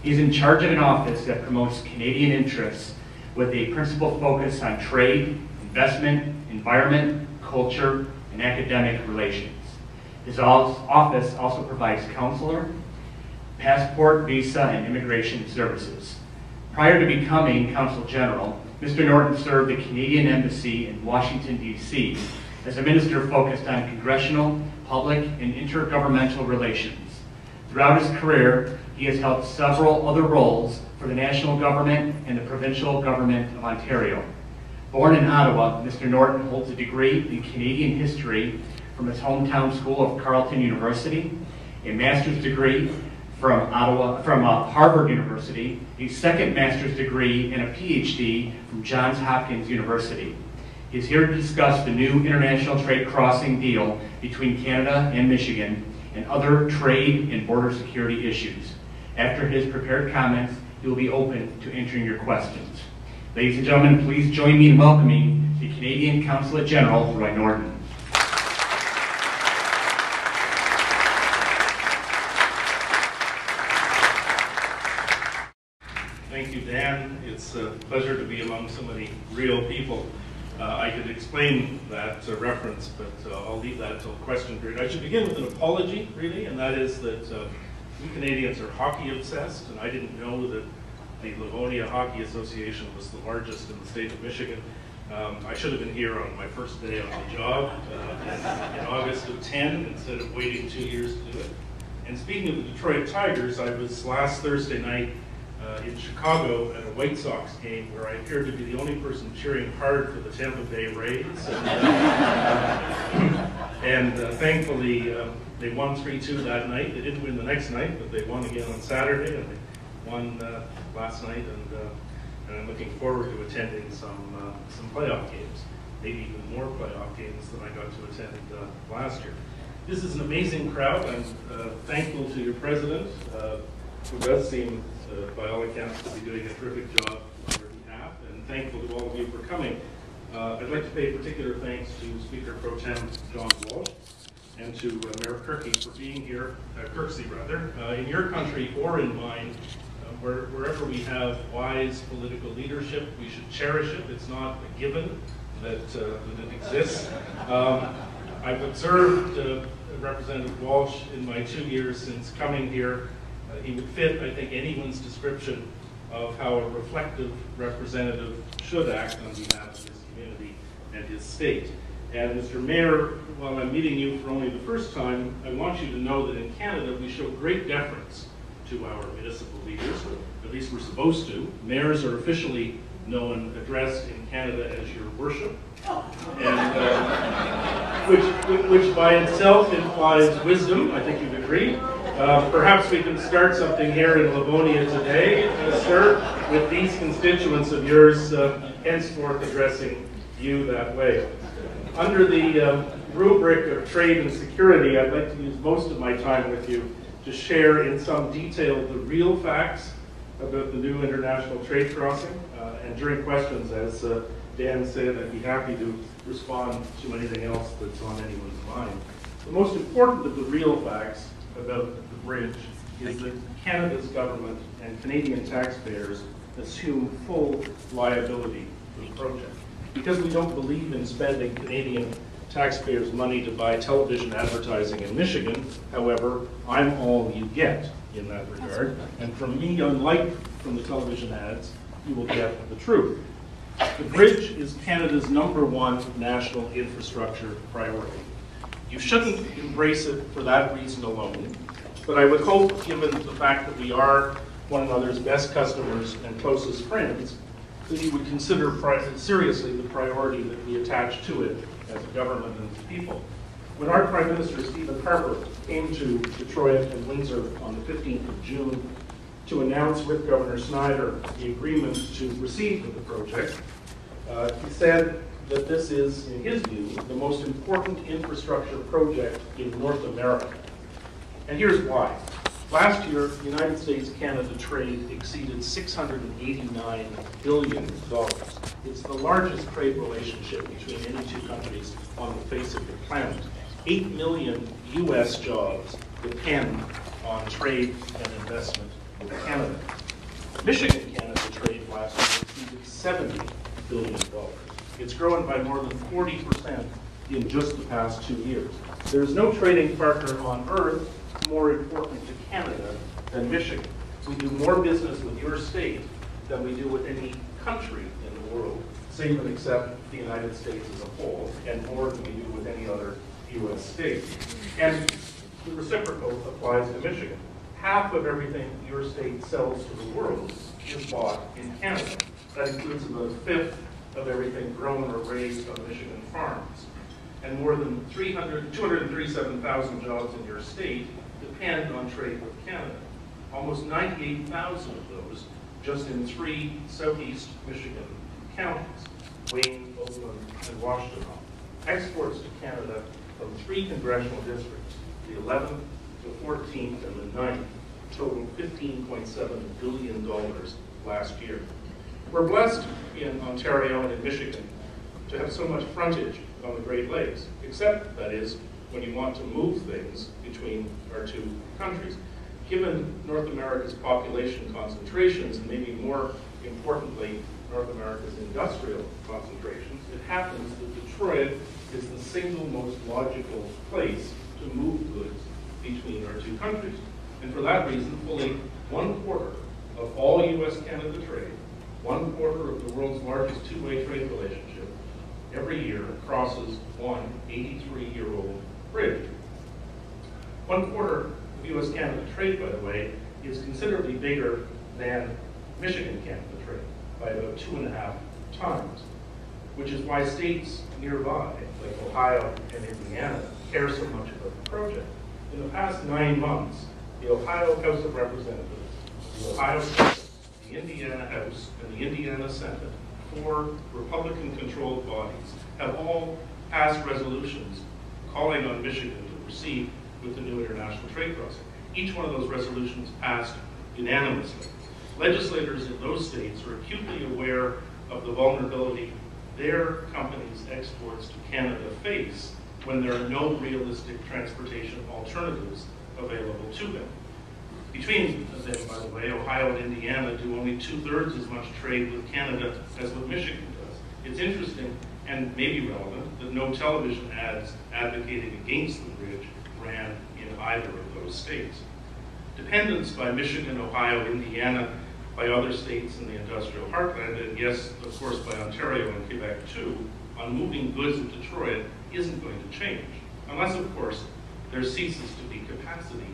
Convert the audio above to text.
He's in charge of an office that promotes Canadian interests with a principal focus on trade, investment, environment, culture, and academic relations. His office also provides consular, passport, visa, and immigration services. Prior to becoming Consul General, Mr. Norton served the Canadian Embassy in Washington, D.C. as a minister focused on congressional, public, and intergovernmental relations. Throughout his career, he has held several other roles for the national government and the provincial government of Ontario. Born in Ottawa, Mr. Norton holds a degree in Canadian history from his hometown school of Carleton University, a master's degree from Harvard University, a second master's degree, and a PhD from Johns Hopkins University. He is here to discuss the new international trade crossing deal between Canada and Michigan and other trade and border security issues. After his prepared comments, he will be open to answering your questions. Ladies and gentlemen, please join me in welcoming the Canadian Consulate General, Roy Norton. Thank you, Dan. It's a pleasure to be among so many real people. I could explain that reference, but I'll leave that until the question period. I should begin with an apology, really, and that is that we Canadians are hockey obsessed, and I didn't know that the Livonia Hockey Association was the largest in the state of Michigan. I should have been here on my first day on the job in August of 10 instead of waiting 2 years to do it. And speaking of the Detroit Tigers, I was last Thursday night in Chicago at a White Sox game where I appeared to be the only person cheering hard for the Tampa Bay Rays. And thankfully, they won 3-2 that night. They didn't win the next night, but they won again on Saturday, and they won last night. And I'm looking forward to attending some playoff games, maybe even more playoff games than I got to attend last year. This is an amazing crowd. I'm thankful to your president, who does seem, by all accounts, to be doing a terrific job on your behalf, and thankful to all of you for coming. I'd like to pay particular thanks to Speaker Pro Tem John Walsh and to Mayor Kirksey for being here, in your country or in mine. Wherever we have wise political leadership, we should cherish it. It's not a given that it exists. I've observed Representative Walsh in my 2 years since coming here. He would fit, I think, anyone's description of how a reflective representative should act on behalf of his community and his state. And Mr. Mayor, while I'm meeting you for only the first time, I want you to know that in Canada we show great deference to our municipal leaders, at least we're supposed to. Mayors are officially known, addressed in Canada as your worship, and which by itself implies wisdom. I think you'd agree. Perhaps we can start something here in Livonia today, sir, with these constituents of yours henceforth addressing you that way. Under the rubric of trade and security, I'd like to use most of my time with you to share in some detail the real facts about the new international trade crossing. And during questions, as Dan said, I'd be happy to respond to anything else that's on anyone's mind. The most important of the real facts about the bridge is that Canada's government and Canadian taxpayers assume full liability for the project. Because we don't believe in spending Canadian taxpayers' money to buy television advertising in Michigan, however, I'm all you get in that regard. And from me, unlike from the television ads, you will get the truth. The bridge is Canada's #1 national infrastructure priority. You shouldn't embrace it for that reason alone, but I would hope, given the fact that we are one another's best customers and closest friends, that you would consider seriously the priority that we attach to it as a government and as people. When our Prime Minister, Stephen Harper, came to Detroit and Windsor on the 15th of June to announce with Governor Snyder the agreement to proceed with the project, he said that this is, in his view, the most important infrastructure project in North America. And here's why. Last year, United States-Canada trade exceeded $689 billion. It's the largest trade relationship between any two countries on the face of the planet. 8 million US jobs depend on trade and investment with Canada. Michigan-Canada trade last year exceeded $70 billion. It's grown by more than 40% in just the past 2 years. There's no trading partner on earth more important to Canada than Michigan. We do more business with your state than we do with any country in the world, save and except the United States as a whole, and more than we do with any other U.S. state. And the reciprocal applies to Michigan. Half of everything your state sells to the world is bought in Canada. That includes about a fifth of everything grown or raised on Michigan farms. And more than 237,000 jobs in your state depend on trade with Canada. Almost 98,000 of those just in 3 southeast Michigan counties, Wayne, Oakland, and Washtenaw. Exports to Canada from 3 congressional districts, the 11th, the 14th, and the 9th, totaled $15.7 billion last year. We're blessed in Ontario and in Michigan to have so much frontage on the Great Lakes, except, that is, when you want to move things between our 2 countries. Given North America's population concentrations, and maybe more importantly, North America's industrial concentrations, it happens that Detroit is the single most logical place to move goods between our 2 countries. And for that reason, fully 1/4 of all U.S.-Canada trade, 1/4 of the world's largest 2-way trade relationship, every year crosses one 83-year-old bridge. 1/4 of U.S.-Canada trade, by the way, is considerably bigger than Michigan-Canada trade, by about 2.5 times, which is why states nearby, like Ohio and Indiana, care so much about the project. In the past 9 months, the Ohio House of Representatives, the Ohio Senate, the Indiana House, and the Indiana Senate, 4 Republican-controlled bodies, have all passed resolutions calling on Michigan to proceed with the new international trade crossing. Each one of those resolutions passed unanimously. Legislators in those states are acutely aware of the vulnerability their companies' exports to Canada face when there are no realistic transportation alternatives available to them. Between them, by the way, Ohio and Indiana do only 2/3 as much trade with Canada as what Michigan does. It's interesting and maybe relevant that no television ads advocating against the bridge ran in either of those states. Dependence by Michigan, Ohio, Indiana, by other states in the industrial heartland, and yes, of course, by Ontario and Quebec too, on moving goods in Detroit isn't going to change, unless, of course, there ceases to be capacity